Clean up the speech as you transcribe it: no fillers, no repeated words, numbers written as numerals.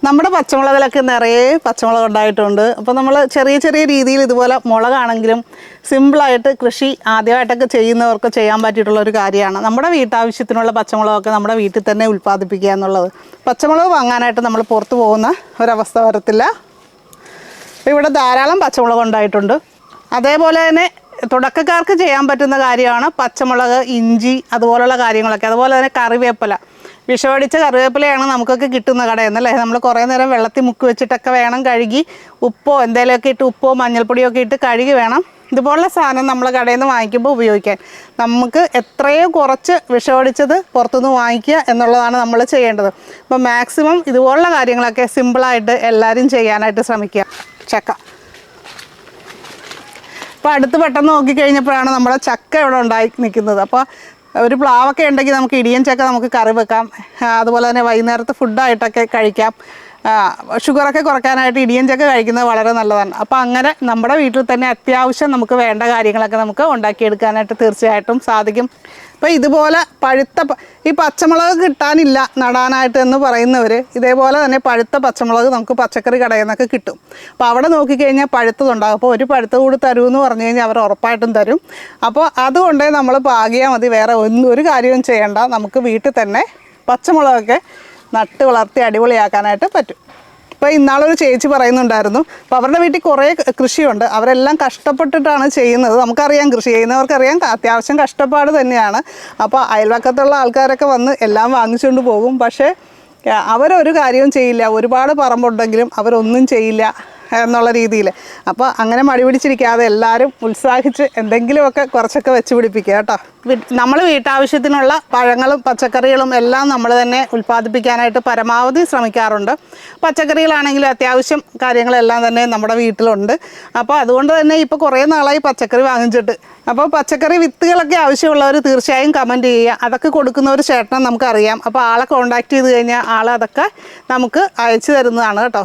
നമ്മുടെ പച്ചമുളകിലൊക്കെ നിറയെ പച്ചമുളക് ഉണ്ടായിട്ടുണ്ട്. അപ്പോൾ നമ്മൾ ചെറിയ ചെറിയ രീതിയിൽ ഇതുപോലെ മുളകാണെങ്കിലും സിമ്പിളായിട്ട് കൃഷി ആദ്യമായിട്ടൊക്കെ ചെയ്യുന്നവർക്ക് ചെയ്യാൻ പറ്റിയിട്ടുള്ള ഒരു കാര്യമാണ്. നമ്മുടെ വീട്ടാവശ്യത്തിനുള്ള പച്ചമുളകൊക്കെ നമ്മുടെ വീട്ടിൽ തന്നെ ഉൽപ്പാദിപ്പിക്കുക എന്നുള്ളത്. പച്ചമുളക് വാങ്ങാനായിട്ട് നമ്മൾ പുറത്ത് പോകുന്ന ഒരവസ്ഥ വരത്തില്ല. ഇവിടെ ധാരാളം പച്ചമുളക് ഉണ്ടായിട്ടുണ്ട്. അതേപോലെ തന്നെ തുടക്കക്കാർക്ക് ചെയ്യാൻ പറ്റുന്ന കാര്യമാണ് പച്ചമുളക്, ഇഞ്ചി അതുപോലുള്ള കാര്യങ്ങളൊക്കെ. അതുപോലെ തന്നെ കറിവേപ്പില, വിഷമടിച്ച കറിവേപ്പിലയാണ് നമുക്കൊക്കെ കിട്ടുന്ന കടയിൽ നിന്നല്ലേ. നമ്മൾ കുറേ നേരം വെള്ളത്തിൽ മുക്കി വെച്ചിട്ടൊക്കെ വേണം കഴുകി, ഉപ്പോ എന്തെങ്കിലുമൊക്കെ ഇട്ട്, ഉപ്പോ മഞ്ഞൾപ്പൊടിയോ ഒക്കെ ഇട്ട് കഴുകി വേണം ഇതുപോലുള്ള സാധനം നമ്മൾ കടയിൽ നിന്ന് വാങ്ങിക്കുമ്പോൾ ഉപയോഗിക്കാൻ. നമുക്ക് എത്രയോ കുറച്ച് വിഷമടിച്ചത് പുറത്തുനിന്ന് വാങ്ങിക്കുക എന്നുള്ളതാണ് നമ്മൾ ചെയ്യേണ്ടത്. അപ്പോൾ മാക്സിമം ഇതുപോലുള്ള കാര്യങ്ങളൊക്കെ സിമ്പിളായിട്ട് എല്ലാവരും ചെയ്യാനായിട്ട് ശ്രമിക്കുക. ചക്ക അപ്പോൾ അടുത്ത് പെട്ടെന്ന് നോക്കിക്കഴിഞ്ഞപ്പോഴാണ് നമ്മുടെ ചക്ക ഇവിടെ ഉണ്ടായി നിൽക്കുന്നത്. അപ്പോൾ ഒരു പ്ലാവൊക്കെ ഉണ്ടെങ്കിൽ നമുക്ക് ഇടിയൻ ചക്ക നമുക്ക് കറി വെക്കാം. അതുപോലെ തന്നെ വൈകുന്നേരത്തെ ഫുഡായിട്ടൊക്കെ കഴിക്കാം. ഷുഗറൊക്കെ കുറയ്ക്കാനായിട്ട് ഇടിയൻ ചക്ക കഴിക്കുന്നത് വളരെ നല്ലതാണ്. അപ്പോൾ അങ്ങനെ നമ്മുടെ വീട്ടിൽ തന്നെ അത്യാവശ്യം നമുക്ക് വേണ്ട കാര്യങ്ങളൊക്കെ നമുക്ക് ഉണ്ടാക്കിയെടുക്കാനായിട്ട് തീർച്ചയായിട്ടും സാധിക്കും. അപ്പോൾ ഇതുപോലെ പഴുത്ത ഈ പച്ചമുളക് കിട്ടാനില്ല നടാനായിട്ട് എന്ന് പറയുന്നവർ ഇതേപോലെ തന്നെ പഴുത്ത പച്ചമുളക് നമുക്ക് പച്ചക്കറി കടയിൽ നിന്നൊക്കെ കിട്ടും. അപ്പോൾ അവിടെ നോക്കിക്കഴിഞ്ഞാൽ പഴുത്തതുണ്ടാകും. അപ്പോൾ ഒരു പഴുത്ത കൂടി തരുമെന്ന് പറഞ്ഞു കഴിഞ്ഞാൽ അവർ ഉറപ്പായിട്ടും തരും. അപ്പോൾ അതുകൊണ്ട് നമ്മൾ പാകിയാൽ മതി, വേറെ ഒരു കാര്യവും ചെയ്യേണ്ട. നമുക്ക് വീട്ടിൽ തന്നെ പച്ചമുളകൊക്കെ നട്ട് വളർത്തി അടിപൊളിയാക്കാനായിട്ട് പറ്റും. ഇപ്പോൾ ഇന്നാളൊരു ചേച്ചി പറയുന്നുണ്ടായിരുന്നു, അപ്പോൾ അവരുടെ വീട്ടിൽ കുറേ കൃഷിയുണ്ട്, അവരെല്ലാം കഷ്ടപ്പെട്ടിട്ടാണ് ചെയ്യുന്നത്. നമുക്കറിയാം, കൃഷി ചെയ്യുന്നവർക്കറിയാം അത്യാവശ്യം കഷ്ടപ്പാട് തന്നെയാണ്. അപ്പോൾ അയൽവക്കത്തുള്ള ആൾക്കാരൊക്കെ വന്ന് എല്ലാം വാങ്ങിച്ചുകൊണ്ട് പോകും. പക്ഷേ അവരൊരു കാര്യവും ചെയ്യില്ല. ഒരുപാട് പറമ്പുണ്ടെങ്കിലും അവരൊന്നും ചെയ്യില്ല എന്നുള്ള രീതിയിൽ. അപ്പോൾ അങ്ങനെ മടി പിടിച്ചിരിക്കാതെ എല്ലാവരും ഉത്സാഹിച്ച് എന്തെങ്കിലുമൊക്കെ കുറച്ചൊക്കെ വെച്ച് പിടിപ്പിക്കുക കേട്ടോ. നമ്മൾ വീട്ടാവശ്യത്തിനുള്ള പഴങ്ങളും പച്ചക്കറികളും എല്ലാം നമ്മൾ തന്നെ ഉൽപ്പാദിപ്പിക്കാനായിട്ട് പരമാവധി ശ്രമിക്കാറുണ്ട്. പച്ചക്കറികളാണെങ്കിലും അത്യാവശ്യം കാര്യങ്ങളെല്ലാം തന്നെ നമ്മുടെ വീട്ടിലുണ്ട്. അപ്പോൾ അതുകൊണ്ട് തന്നെ ഇപ്പോൾ കുറേ നാളായി പച്ചക്കറി വാങ്ങിച്ചിട്ട്. അപ്പോൾ പച്ചക്കറി വിത്തുകളൊക്കെ ആവശ്യമുള്ളവർ തീർച്ചയായും കമൻറ്റ് ചെയ്യുക. അതൊക്കെ കൊടുക്കുന്ന ഒരു ചേട്ടനെ നമുക്കറിയാം. അപ്പോൾ ആളെ കോൺടാക്റ്റ് ചെയ്ത് കഴിഞ്ഞാൽ ആൾ അതൊക്കെ നമുക്ക് അയച്ചു തരുന്നതാണ് കേട്ടോ.